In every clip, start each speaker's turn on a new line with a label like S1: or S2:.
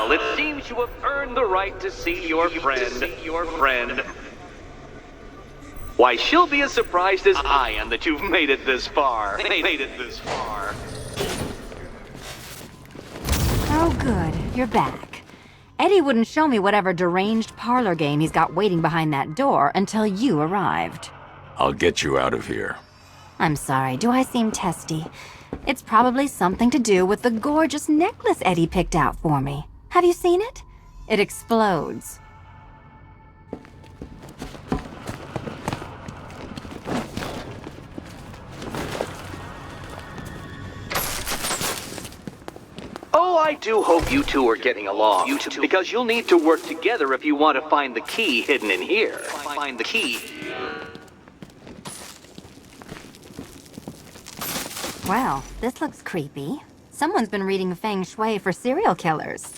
S1: Well, it seems you have earned the right to see your friend. Why, she'll be as surprised as I am that you've made it this far.
S2: Oh, good. You're back. Eddie wouldn't show me whatever deranged parlor game he's got waiting behind that door until you arrived.
S3: I'll get you out of here.
S2: I'm sorry, do I seem testy? It's probably something to do with the gorgeous necklace Eddie picked out for me. Have you seen it? It explodes.
S1: Oh, I do hope you two are getting along. Because you'll need to work together if you want to find the key hidden in here. Find the key.
S2: Well, this looks creepy. Someone's been reading feng shui for serial killers.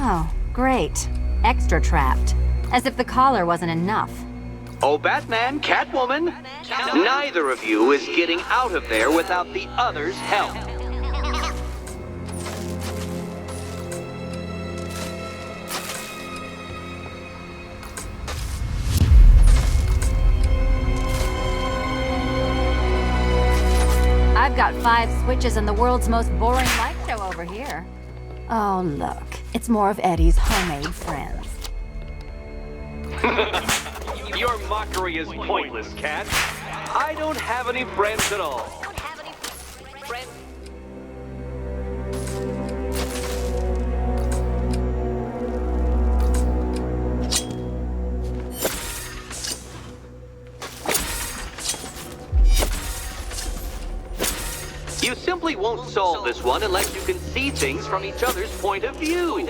S2: Oh, great. Extra trapped. As if the collar wasn't enough.
S1: Oh, Batman, Catwoman, neither of you is getting out of there without the other's help.
S2: I've got 5 switches and the world's most boring light show over here. Oh, look. It's more of Eddie's homemade friends.
S1: Your mockery is pointless, Cat. I don't have any friends at all. You simply won't solve this one unless you can see things from each other's point of view.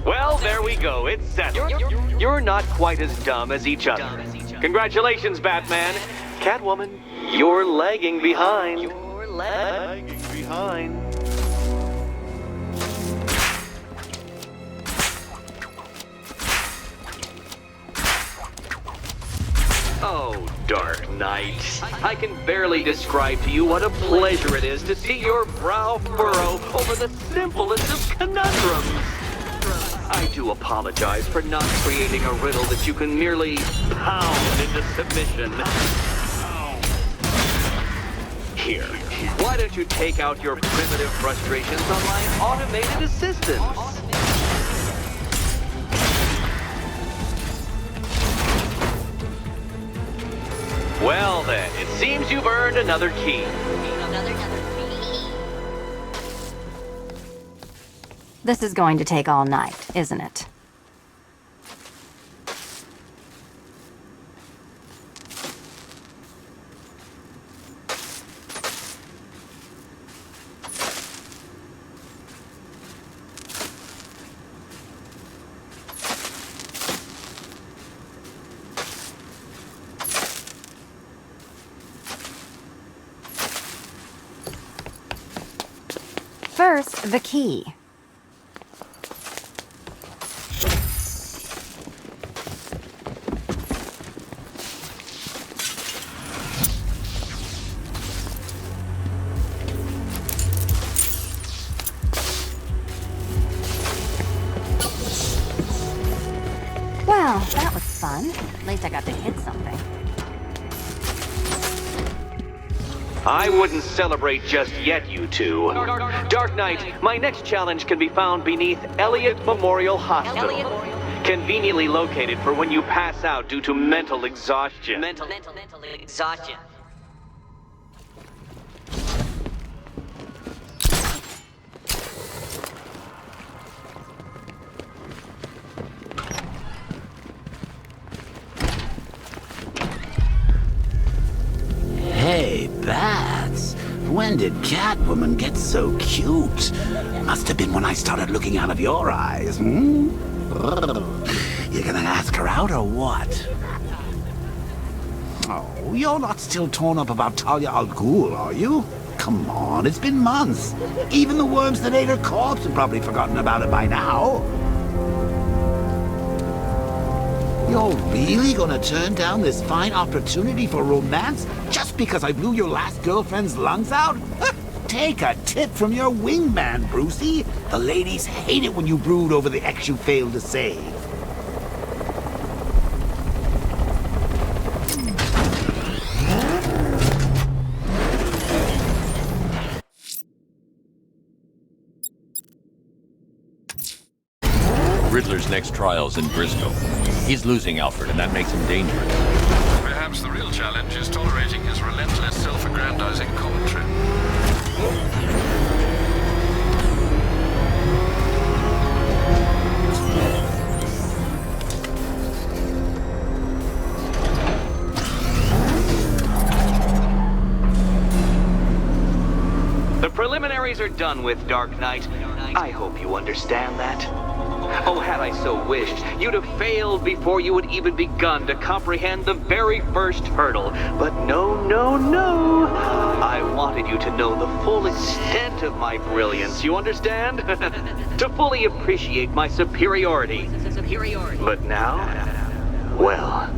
S1: Well, there we go. It's settled. You're not quite as dumb as each other. Congratulations, Batman. Catwoman, you're lagging behind. Oh, Dark Knight. I can barely describe to you what a pleasure it is to see your brow furrow over the simplest of conundrums. I do apologize for not creating a riddle that you can merely pound into submission. Here, why don't you take out your primitive frustrations on my automated assistants? Well then, it seems you've earned another key.
S2: This is going to take all night, isn't it? First, the key. Well, that was fun. At least I got to hit something.
S1: I wouldn't celebrate just yet, you two. Dark Knight, my next challenge can be found beneath Elliott Memorial Hospital. Conveniently located for when you pass out due to mental exhaustion.
S4: Mental exhaustion.
S5: Hey, Bats. When did Catwoman get so cute? Must have been when I started looking out of your eyes, hmm? You gonna ask her out or what? Oh, you're not still torn up about Talia al Ghul, are you? Come on, it's been months. Even the worms that ate her corpse have probably forgotten about it by now. You're really gonna turn down this fine opportunity for romance just because I blew your last girlfriend's lungs out? Take a tip from your wingman, Brucey. The ladies hate it when you brood over the ex you failed to save.
S3: Riddler's next trial's in Bristol. He's losing Alfred, and that makes him dangerous.
S6: Perhaps the real challenge is tolerating his relentless self-aggrandizing commentary.
S1: The preliminaries are done with, Dark Knight. I hope you understand that. Oh, had I so wished, you'd have failed before you had even begun to comprehend the very first hurdle. But no, no, no. I wanted you to know the full extent of my brilliance, you understand? To fully appreciate my superiority. But now, well,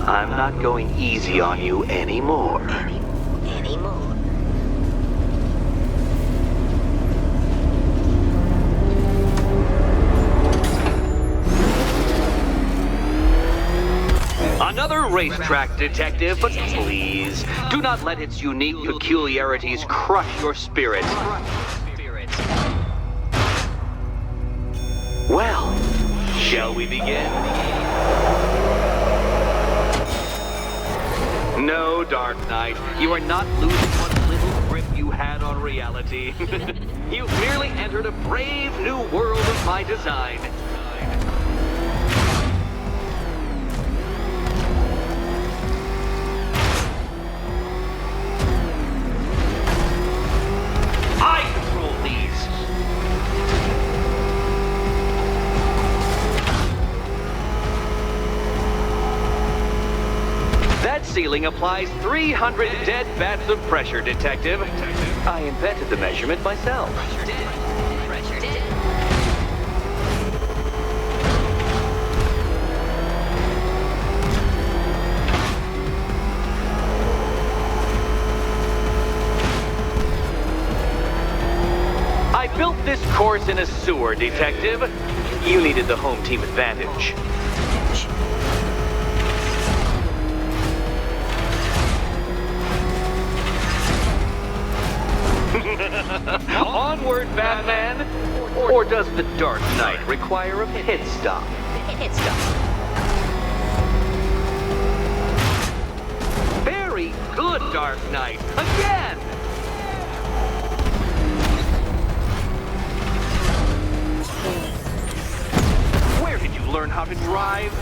S1: I'm not going easy on you anymore. Another racetrack, detective, but please, do not let its unique peculiarities crush your spirit. Well, shall we begin? No, Dark Knight, you are not losing what little grip you had on reality. You've merely entered a brave new world of my design. I control these. That ceiling applies 300 dead bats of pressure, Detective. I invented the measurement myself. I built this course in a sewer, Detective. You needed the home team advantage. Onward, Batman! Or does the Dark Knight require a pit stop? Very good, Dark Knight! Again! Where did you learn how to drive?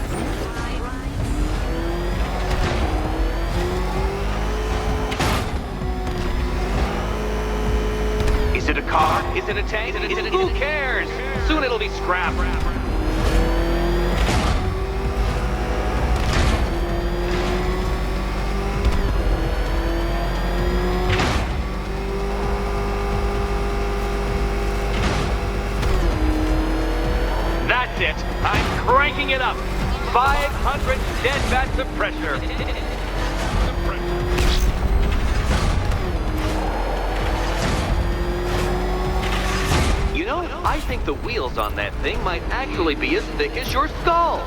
S1: Is it a car? Is it a tank? Who cares? Soon it'll be scrap. That's it. I'm cranking it up. 500 dead bats of pressure. You know, I think the wheels on that thing might actually be as thick as your skull.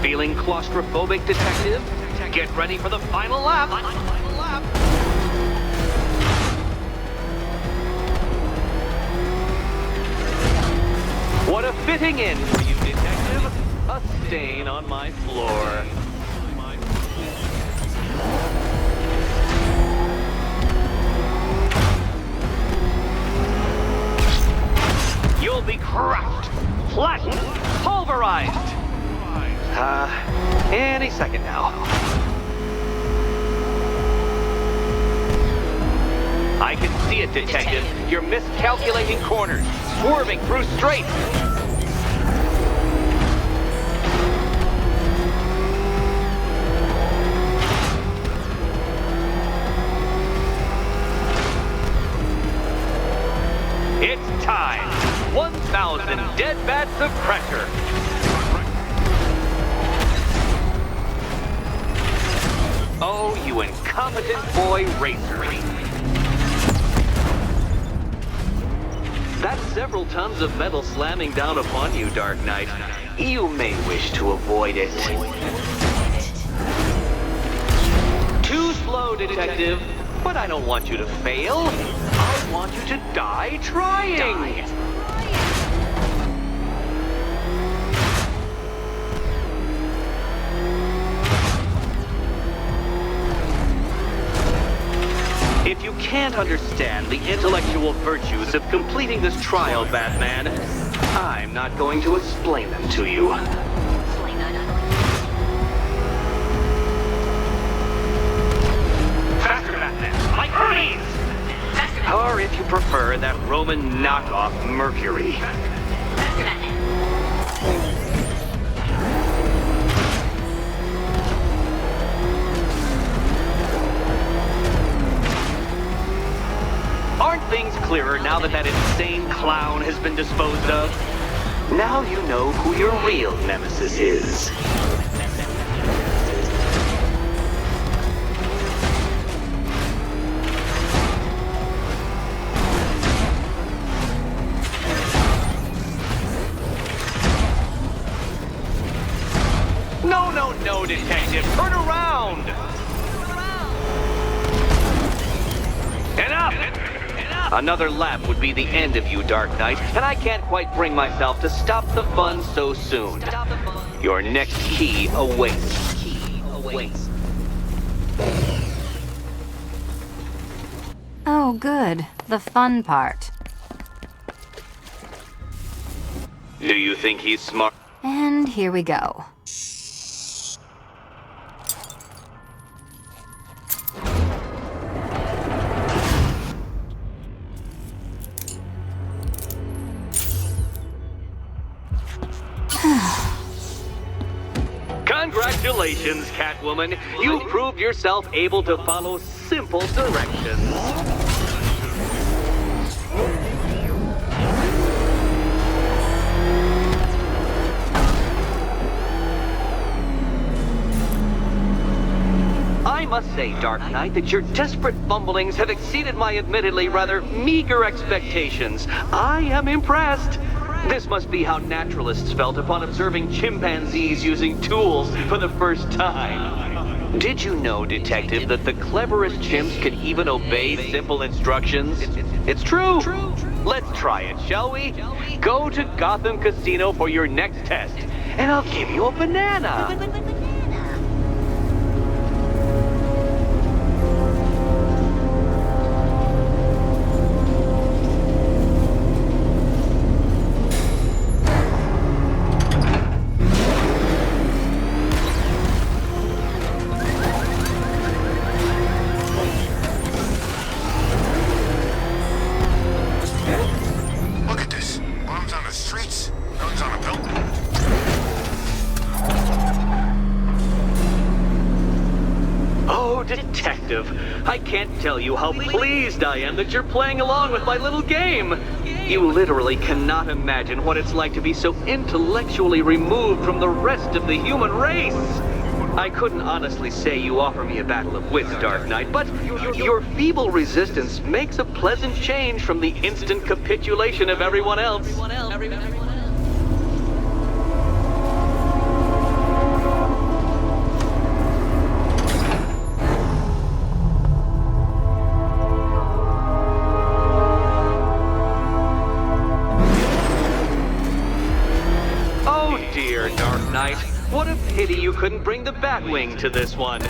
S1: Feeling claustrophobic, Detective? Get ready for the final lap. What a fitting end for you, Detective. A stain on my floor. You'll be crushed, flattened, pulverized. Any second now. I can see it, Detective. You're miscalculating corners, swerving through straights. It's time. 1,000 dead bats of pressure. incompetent boy racer. That's several tons of metal slamming down upon you, Dark Knight. You may wish to avoid it. Too slow, Detective. But I don't want you to fail. I want you to die trying. If you can't understand the intellectual virtues of completing this trial, Batman, I'm not going to explain them to you. Faster, Batman! Like Hermes! Or if you prefer, that Roman knockoff Mercury. Aren't things clearer now that that insane clown has been disposed of? Now you know who your real nemesis is. No, Detective, turn around! Enough! Another lap would be the end of you, Dark Knight, and I can't quite bring myself to stop the fun so soon. Your next key awaits.
S2: Oh, good. The fun part.
S1: Do you think he's smart?
S2: And here we go.
S1: Congratulations, Catwoman. You proved yourself able to follow simple directions. I must say, Dark Knight, that your desperate fumblings have exceeded my admittedly rather meager expectations. I am impressed. This must be how naturalists felt upon observing chimpanzees using tools for the first time. Did you know, Detective, that the cleverest chimps can even obey simple instructions? It's true. Let's try it, shall we? Go to Gotham Casino for your next test, and I'll give you a banana. I can't tell you how pleased I am that you're playing along with my little game. You literally cannot imagine what it's like to be so intellectually removed from the rest of the human race. I couldn't honestly say you offer me a battle of wits, Dark Knight, but your feeble resistance makes a pleasant change from the instant capitulation of everyone else. Knight, what a pity you couldn't bring the Batwing to this one.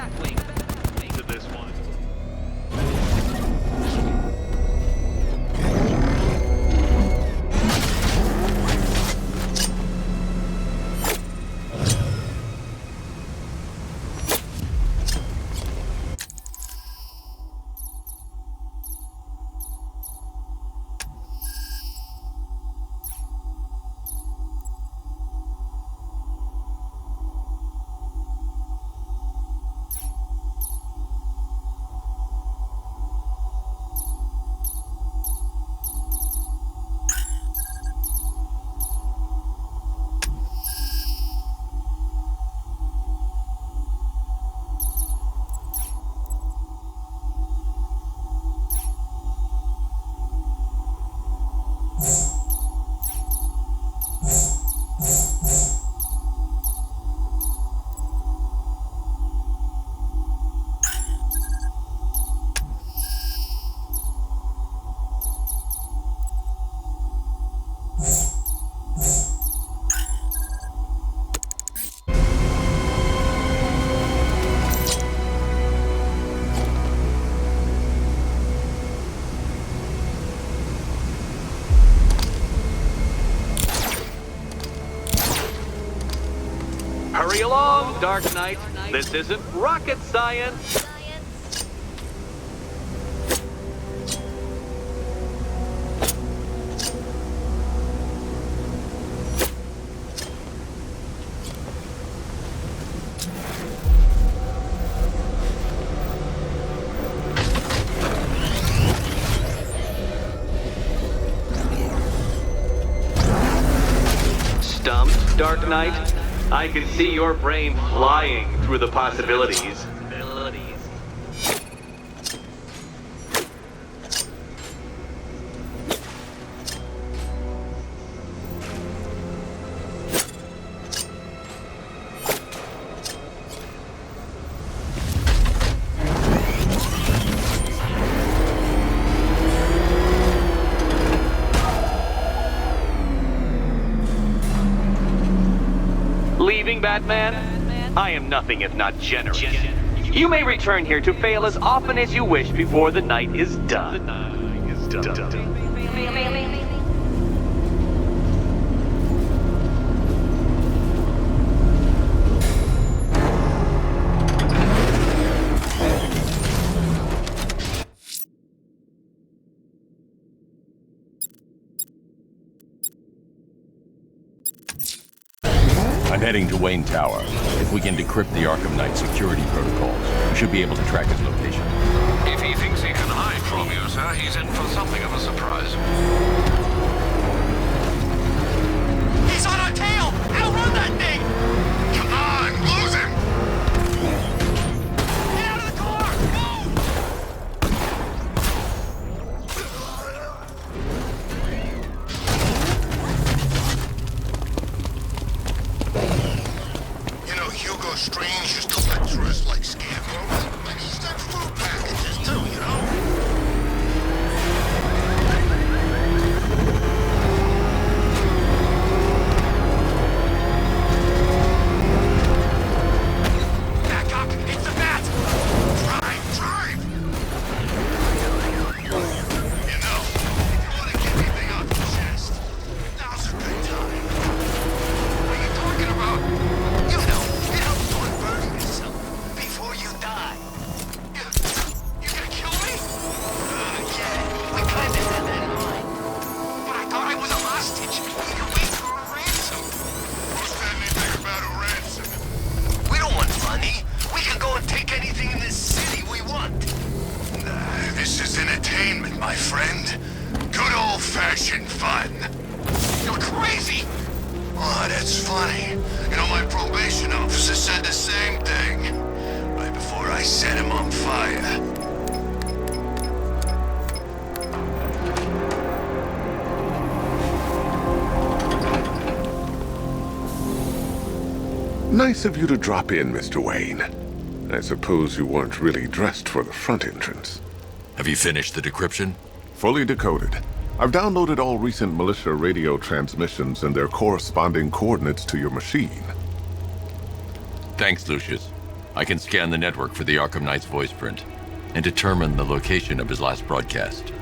S1: Dark Knight. This isn't rocket science. Stumped, Dark Knight? I can see your brain flying through the possibilities. Leaving, Batman? I am nothing if not generous. You may return here to fail as often as you wish before the night is done.
S3: I'm heading to Wayne Tower. If we can decrypt the Arkham Knight security protocols, we should be able to track his location.
S6: If he thinks he can hide from you, sir, he's in for something of a surprise.
S7: He's on our tail! Outrun that thing!
S6: Come on, lose him!
S7: Get out of the car!
S6: You know, Hugo Strange used to lecture us like Scarecrow. And he's done food packages too, you know?
S7: Back up! It's the bat!
S6: Drive! You know, if you want to get anything off your chest, now's a good time. What are you talking about?
S7: You know, it helps to unburden yourself before you die.
S6: You gonna kill me?
S7: Yeah, we kind of had that in mind. But I thought I was a hostage. We could wait for a ransom.
S6: Who said anything about a ransom?
S7: We don't want money. We can go and take anything in this city we want.
S6: This is entertainment, my friend. Good old-fashioned fun.
S7: You're crazy!
S6: Oh, that's funny. You know, my probation officer said the same thing. Right before I set him on fire.
S8: Nice of you to drop in, Mr. Wayne. I suppose you weren't really dressed for the front entrance.
S3: Have you finished the decryption?
S8: Fully decoded. I've downloaded all recent militia radio transmissions and their corresponding coordinates to your machine.
S3: Thanks, Lucius. I can scan the network for the Arkham Knight's voice print and determine the location of his last broadcast.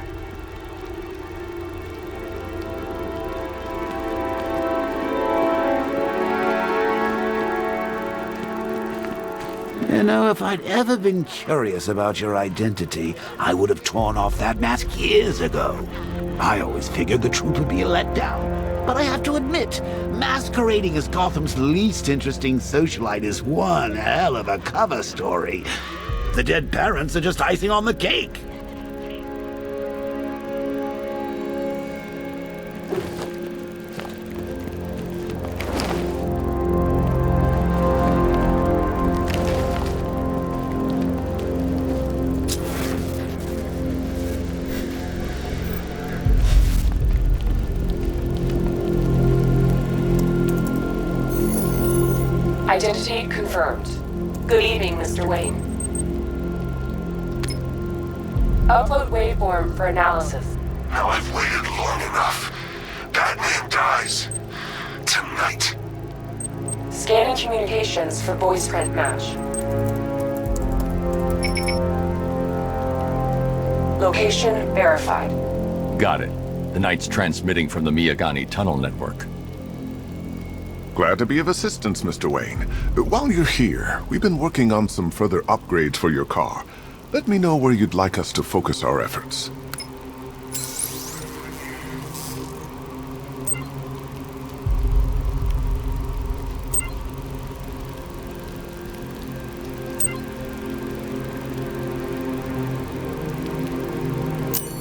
S5: You know, if I'd ever been curious about your identity, I would have torn off that mask years ago. I always figured the truth would be a letdown. But I have to admit, masquerading as Gotham's least interesting socialite is one hell of a cover story. The dead parents are just icing on the cake.
S9: Identity confirmed. Good evening, Mr. Wayne. Upload waveform for analysis.
S6: Now I've waited long enough. Batman dies. Tonight.
S9: Scanning communications for voice print match. Location verified.
S3: Got it. The Knight's transmitting from the Miyagani tunnel network.
S8: Glad to be of assistance, Mr. Wayne. While you're here, we've been working on some further upgrades for your car. Let me know where you'd like us to focus our efforts.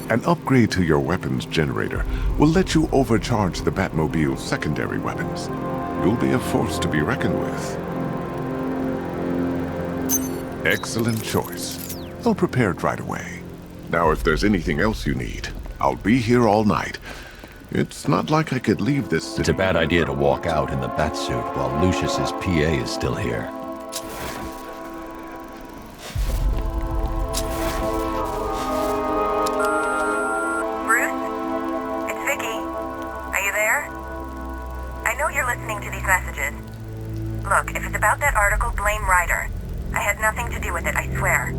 S8: An upgrade to your weapons generator will let you overcharge the Batmobile's secondary weapons. You'll be a force to be reckoned with. Excellent choice. I'll prepare it right away. Now, if there's anything else you need, I'll be here all night. It's not like I could leave this city.
S3: It's a bad idea to walk out in the Batsuit while Lucius's PA is still here.
S10: Look, if it's about that article, blame Ryder. I had nothing to do with it, I swear.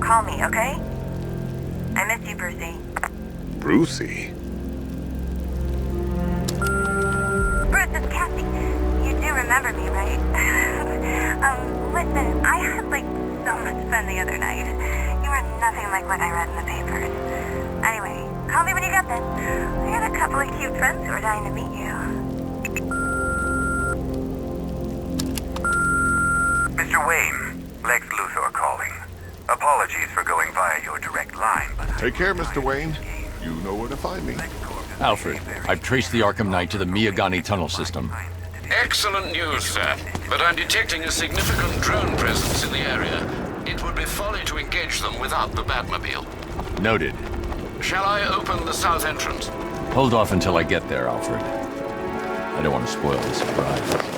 S10: Call me, okay? I miss you, Brucey.
S8: Brucey?
S10: Bruce, it's Cassie. You do remember me, right? Listen, I had, so much fun the other night. You were nothing like what I read in the papers. Anyway, call me when you get this. I had a couple of cute friends who are dying to meet you.
S11: Mr. Wayne, Lex Luthor calling. Apologies for going via your direct line, but...
S8: Take care, Mr. Wayne. You know where to find me.
S3: Alfred, I've traced the Arkham Knight to the Miyagani tunnel system.
S12: Excellent news, sir. But I'm detecting a significant drone presence in the area. It would be folly to engage them without the Batmobile.
S3: Noted.
S12: Shall I open the south entrance?
S3: Hold off until I get there, Alfred. I don't want to spoil the surprise.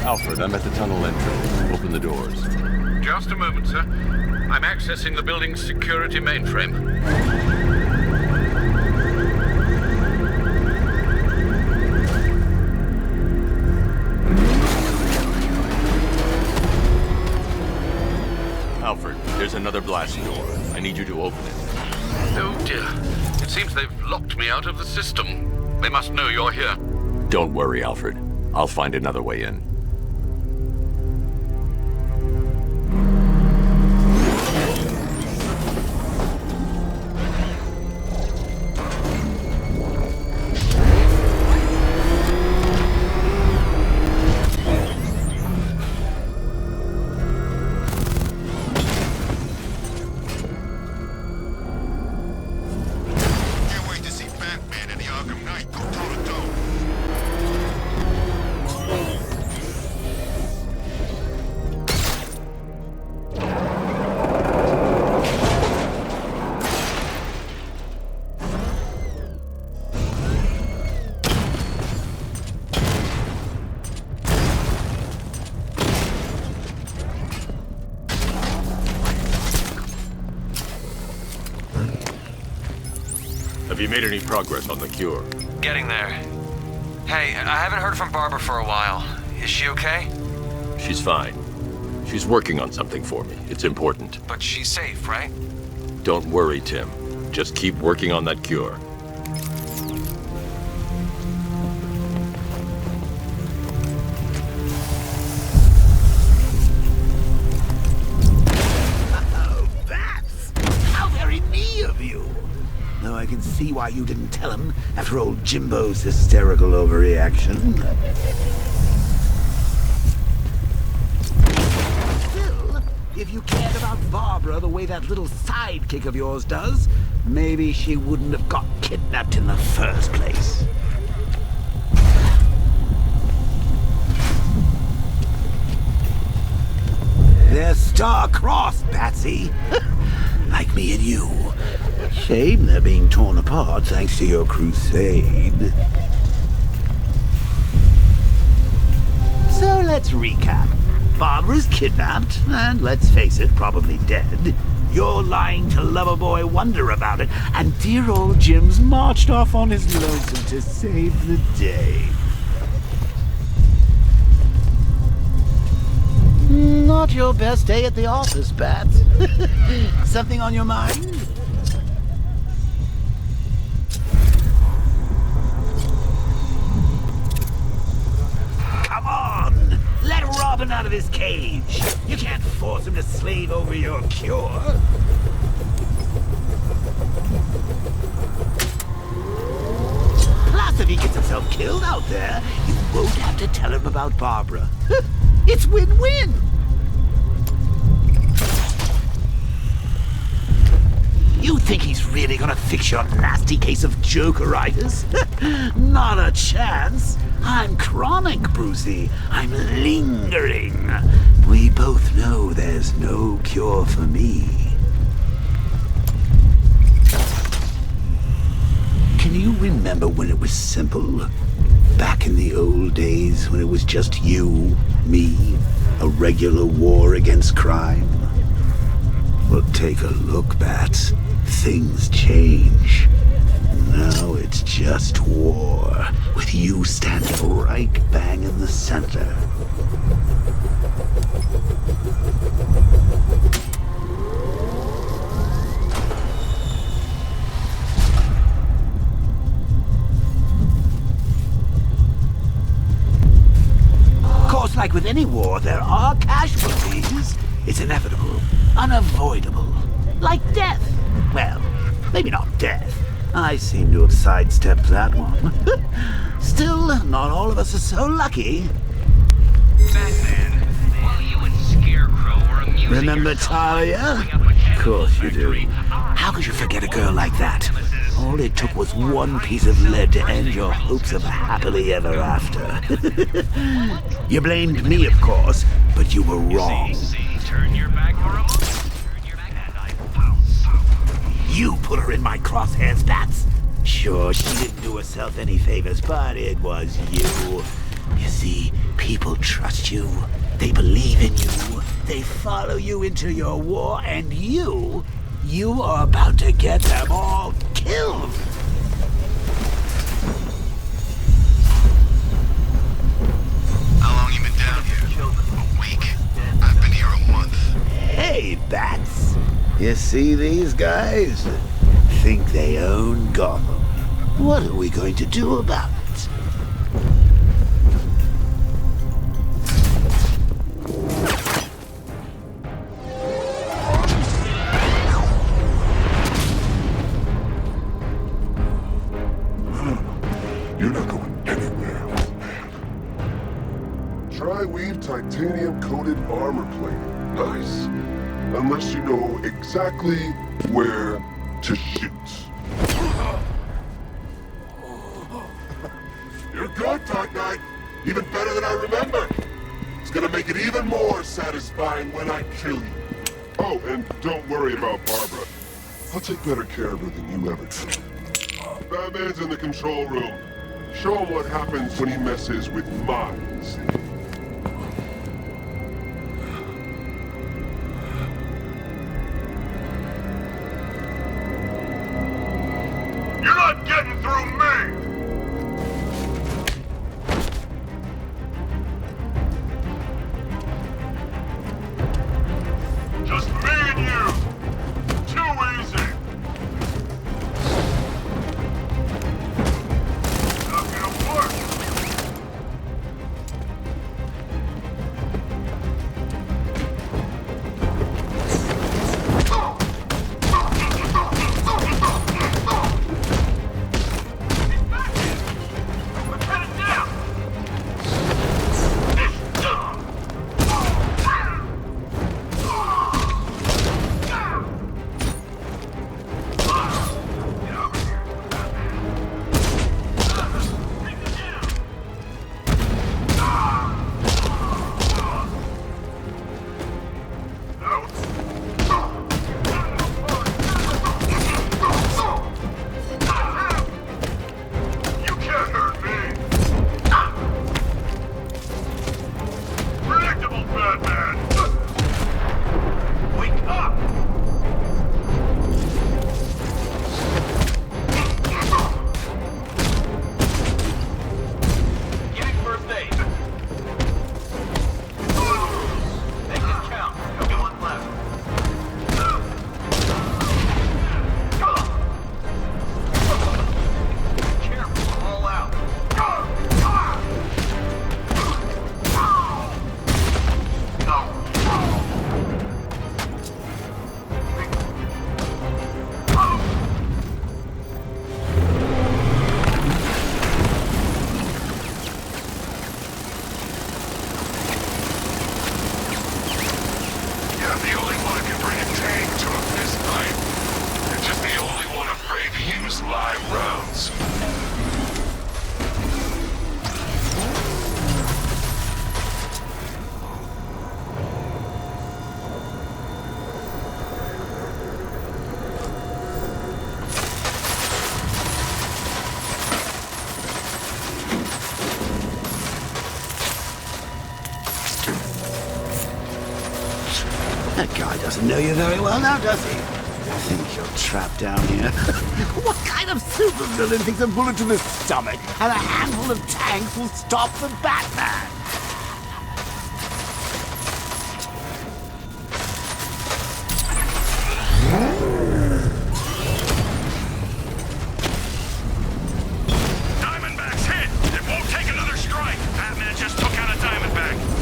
S3: Alfred, I'm at the tunnel entrance. Open the doors.
S12: Just a moment, sir. I'm accessing the building's security mainframe.
S3: Alfred, there's another blast door. I need you to open it.
S12: Oh dear. It seems they've locked me out of the system. They must know you're here.
S3: Don't worry, Alfred. I'll find another way in. Have you made any progress on the cure?
S13: Getting there. Hey, I haven't heard from Barbara for a while. Is she okay?
S3: She's fine. She's working on something for me. It's important.
S13: But she's safe, right?
S3: Don't worry, Tim. Just keep working on that cure.
S5: Oh, bats! How very me of you! Though I can see why you didn't tell him after old Jimbo's hysterical overreaction. Still, if you cared about Barbara the way that little sidekick of yours does, maybe she wouldn't have got kidnapped in the first place. They're star-crossed, Patsy. Like me and you. Shame they're being torn apart thanks to your crusade. So let's recap. Barbara's kidnapped, and let's face it, probably dead. You're lying to Loverboy Wonder about it, and dear old Jim's marched off on his lonesome to save the day. Not your best day at the office, Bats. Something on your mind? Come on! Let Robin out of his cage! You can't force him to slave over your cure! Plus, if he gets himself killed out there, you won't have to tell him about Barbara. It's win-win! You think he's really gonna fix your nasty case of jokeritis? Not a chance. I'm chronic, Brucey. I'm lingering. We both know there's no cure for me. Can you remember when it was simple? Back in the old days when it was just you, me, a regular war against crime? Well, take a look, Bats. Things change. Now it's just war, with you standing right bang in the center. Of course, like with any war, there are casualties. It's inevitable, unavoidable, like death. Well, maybe not death. I seem to have sidestepped that one. Still, not all of us are so lucky.
S1: Batman, while you and Scarecrow were amusing
S5: Remember Talia? Of course you do. How could you forget a girl like that? All it took was one piece of lead to end your hopes of a happily ever after. You blamed me, of course, but you were wrong.
S1: Turn your back for a moment.
S5: You put her in my crosshairs, Bats. Sure, she didn't do herself any favors, but it was you. You see, people trust you. They believe in you. They follow you into your war, and you are about to get them all killed.
S6: How long you been down here? A week? I've been here a month.
S5: Hey, Bats. You see these guys? Think they own Gotham. What are we going to do about it?
S8: You're not going anywhere, old man. Tri-weave titanium-coated armor plate. Nice. Unless you know exactly where to shoot. You're good, Dark Knight. Even better than I remember. It's gonna make it even more satisfying when I kill you. Oh, and don't worry about Barbara. I'll take better care of her than you ever did. Batman's in the control room. Show him what happens when he messes with minds.
S6: You're not getting through me! Just me and you! Too easy!
S5: That guy doesn't know you very well now, does he? I think you're trapped down here. What kind of supervillain thinks a bullet to the stomach and a handful of tanks will stop the Batman?
S14: Diamondback's hit! It won't take another strike! Batman just took out a Diamondback!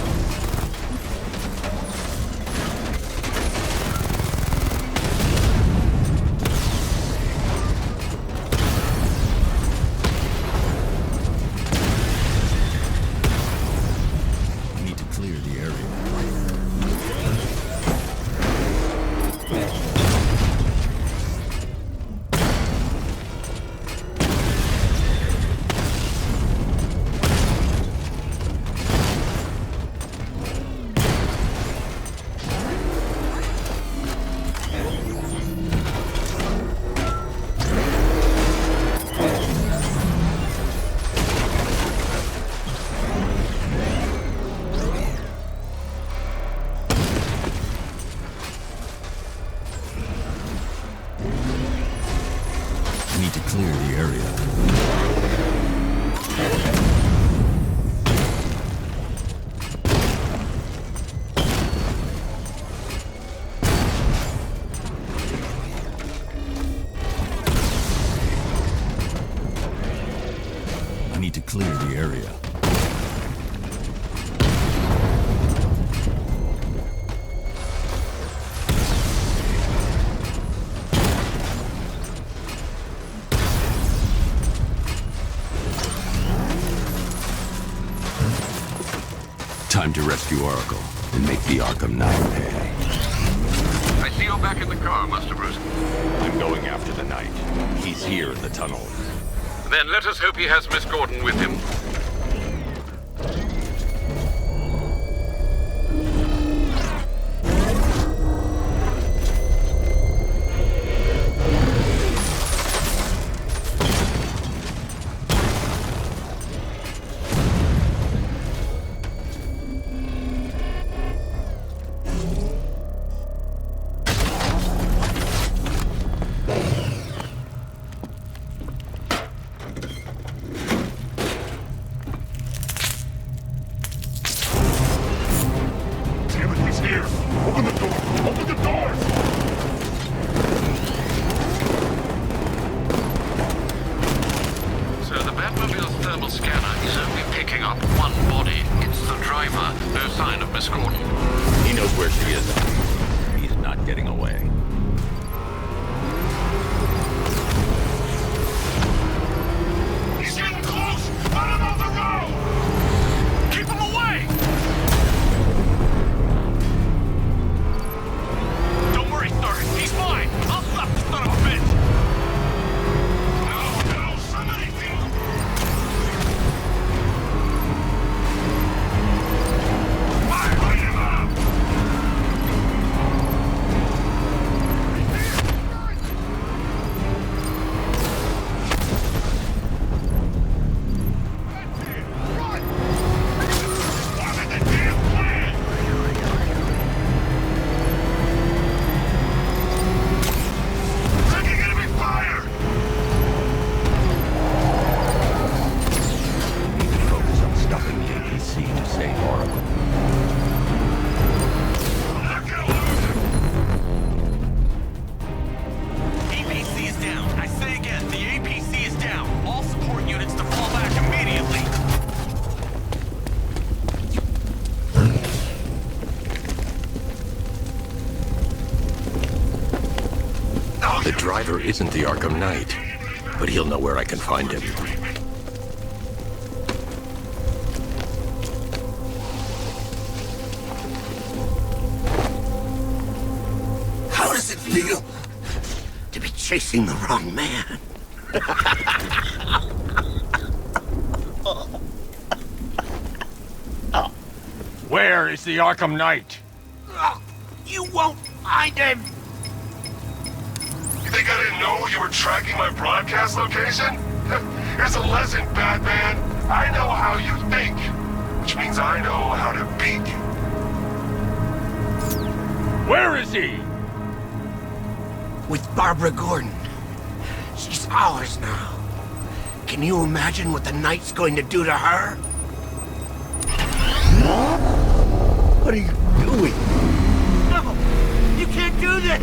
S3: Time to rescue Oracle and make the Arkham Knight pay.
S12: I see you're back in the car, Master Bruce.
S3: I'm going after the Knight. He's here in the tunnel.
S12: Then let us hope he has Miss Gordon with him.
S3: Driver isn't the Arkham Knight, but he'll know where I can find him.
S5: How does it feel to be chasing the wrong man?
S14: Where is the Arkham Knight?
S5: You won't find him!
S8: You think I didn't know you were tracking my broadcast location? Here's a lesson, Batman. I know how you think, which means I know how to beat you.
S14: Where he?
S7: With Barbara Gordon. She's ours now. Can you imagine what the Knight's going to do to her? What are you doing? No! You can't do this!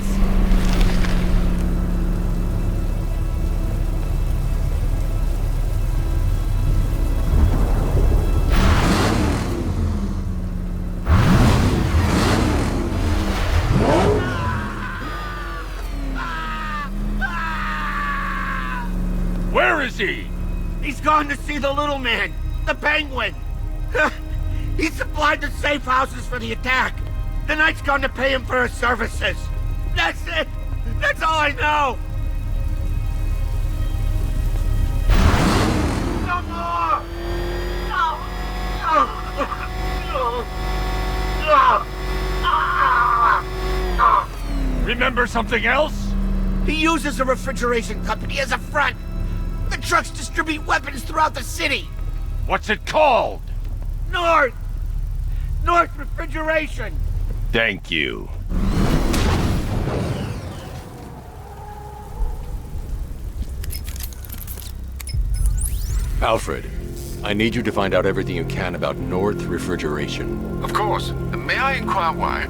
S14: Where is he?
S7: He's gone to see the little man, the Penguin. He supplied the safe houses for the attack. The Knight's gone to pay him for his services. That's it. That's all I know. No more. No.
S14: Remember something else?
S7: He uses a refrigeration company as a front. The trucks distribute weapons throughout the city.
S14: What's it called?
S7: North Refrigeration.
S14: Thank you.
S15: Alfred, I need you to find out everything you can about North Refrigeration.
S12: Of course. May I inquire why?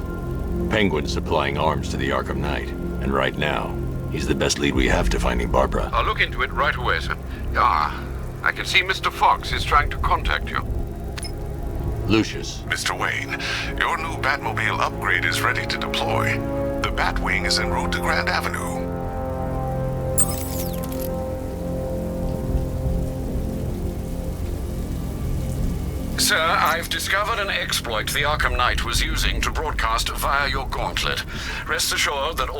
S3: Penguin's supplying arms to the Arkham Knight, and right now, he's the best lead we have to finding Barbara.
S12: I'll look into it right away, sir. I can see Mr. Fox is trying to contact you.
S3: Lucius.
S6: Mr. Wayne, your new Batmobile upgrade is ready to deploy. The Batwing is en route to Grand Avenue.
S12: Sir, I've discovered an exploit the Arkham Knight was using to broadcast via your gauntlet. Rest assured that all